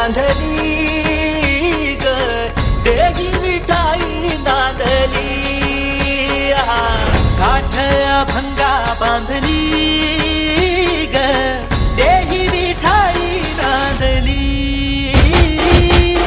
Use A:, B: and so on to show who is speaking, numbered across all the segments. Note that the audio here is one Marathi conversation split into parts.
A: सांधली ग देही विठाई नांदली काठ अभंगा बांधली ग देही विठाई नांदली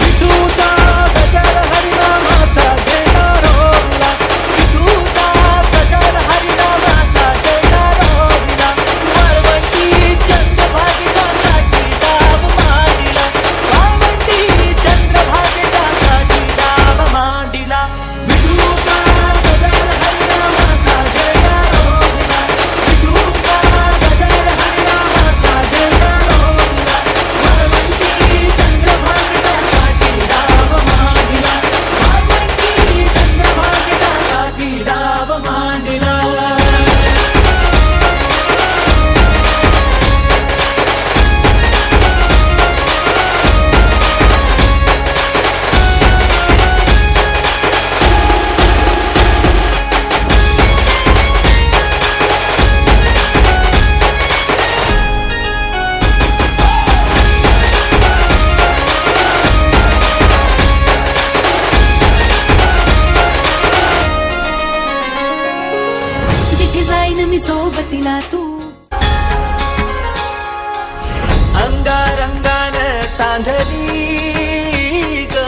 A: विठूचा गजर हरिनामाचा झेंडा रोवला विठूचा गजर हरिनामाचा झेंडा रोवला वाळवंटी चंद्रभागेच्या काठी डाव मांडिला वाळवंटी चंद्रभागेच्या काठी डाव मांडिला विठूचा गजर हरिनामाचा झेंडा रोवला विठूचा गजर हरिनामाचा झेंडा रोवला वाळवंटी चंद्रभागेच्या काठी डाव मांडिला वाळवंटी चंद्रभागेच्या काठी डाव मांडिला
B: जिथे जाईन मी सोबतीला तू
A: अंगारंगान सांधली ग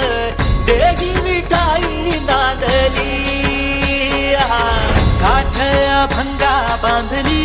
A: देही विठाई नांदली काठ अभंगा बांधली